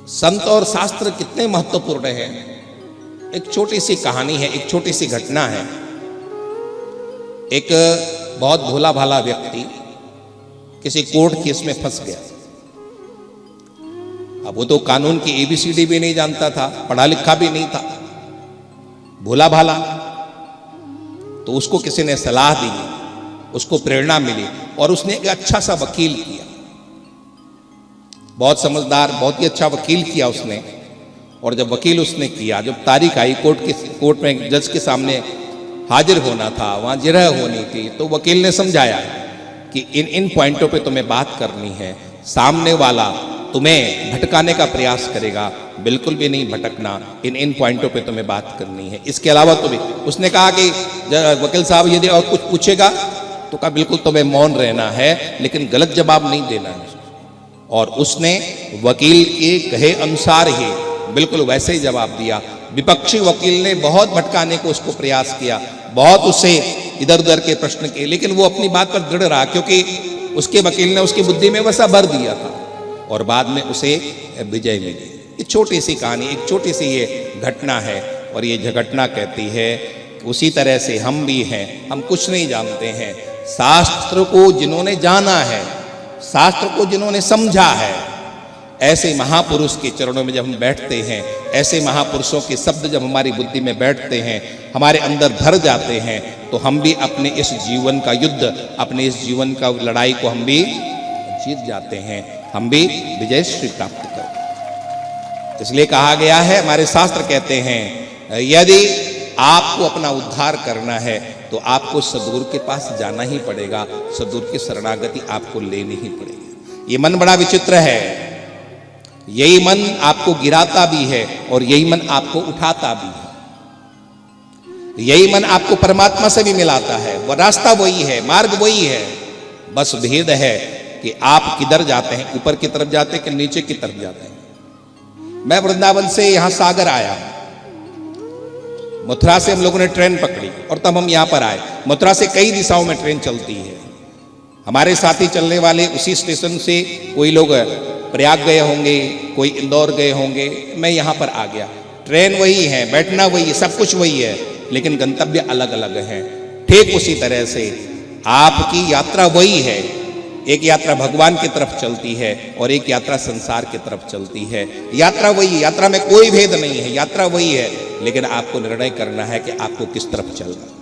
संत और शास्त्र कितने महत्वपूर्ण हैं। एक छोटी सी कहानी है, एक छोटी सी घटना है। एक बहुत भोला भाला व्यक्ति किसी कोर्ट केस में फंस गया। अब वो तो कानून की ABCD भी नहीं जानता था, पढ़ा लिखा भी नहीं था, भोला भाला। तो उसको किसी ने सलाह दी, उसको प्रेरणा मिली और उसने एक अच्छा सा वकील किया। बहुत समझदार, बहुत ही अच्छा वकील किया उसने। और जब वकील उसने किया, जब तारीख आई, कोर्ट में जज के सामने हाजिर होना था, वहां जिरह होनी थी, तो वकील ने समझाया कि इन पॉइंटों पे तुम्हें बात करनी है। सामने वाला तुम्हें भटकाने का प्रयास करेगा, बिल्कुल भी नहीं भटकना, इन पॉइंटों पे तुम्हें बात करनी है। इसके अलावा तुम्हें, उसने कहा कि वकील साहब यदि और कुछ पूछेगा तो कहा बिल्कुल तुम्हें मौन रहना है, लेकिन गलत जवाब नहीं देना है। और उसने वकील के कहे अनुसार ही बिल्कुल वैसे ही जवाब दिया। विपक्षी वकील ने बहुत भटकाने को उसको प्रयास किया, बहुत उसे इधर उधर के प्रश्न किए, लेकिन वो अपनी बात पर दृढ़ रहा, क्योंकि उसके वकील ने उसकी बुद्धि में वैसा भर दिया था और बाद में उसे विजय मिली। ये छोटी सी कहानी, एक छोटी सी ये घटना है। और ये घटना कहती है उसी तरह से हम भी हैं, हम कुछ नहीं जानते हैं। शास्त्र को जिन्होंने जाना है, शास्त्र को जिन्होंने समझा है, ऐसे महापुरुष के चरणों में जब हम बैठते हैं, ऐसे महापुरुषों के शब्द जब हमारी बुद्धि में बैठते हैं, हमारे अंदर भर जाते हैं, तो हम भी अपने इस जीवन का युद्ध, अपने इस जीवन का लड़ाई को हम भी जीत जाते हैं, हम भी विजय श्री प्राप्त करते। इसलिए कहा गया है, हमारे शास्त्र कहते हैं, यदि आपको अपना उद्धार करना है तो आपको सद्गुरु के पास जाना ही पड़ेगा, सद्गुरु की शरणागति आपको लेनी ही पड़ेगी। ये मन बड़ा विचित्र है। यही मन आपको गिराता भी है और यही मन आपको उठाता भी है। यही मन आपको परमात्मा से भी मिलाता है। वह रास्ता वही है, मार्ग वही है। बस भेद है कि आप किधर जाते हैं, ऊपर की तरफ जाते हैं कि नीचे की तरफ जाते हैं। मैं वृंदावन से यहां सागर आया, मथुरा से हम लोगों ने ट्रेन पकड़ी और तब हम यहां पर आए। मथुरा से कई दिशाओं में ट्रेन चलती है। हमारे साथी चलने वाले उसी स्टेशन से कोई लोग प्रयाग गए होंगे, कोई इंदौर गए होंगे, मैं यहां पर आ गया। ट्रेन वही है, बैठना वही है, सब कुछ वही है, लेकिन गंतव्य अलग अलग है। ठीक उसी तरह से आपकी यात्रा वही है। एक यात्रा भगवान की तरफ चलती है और एक यात्रा संसार की तरफ चलती है। यात्रा वही है, यात्रा में कोई भेद नहीं है, यात्रा वही है, लेकिन आपको निर्णय करना है कि आपको किस तरफ चलना है।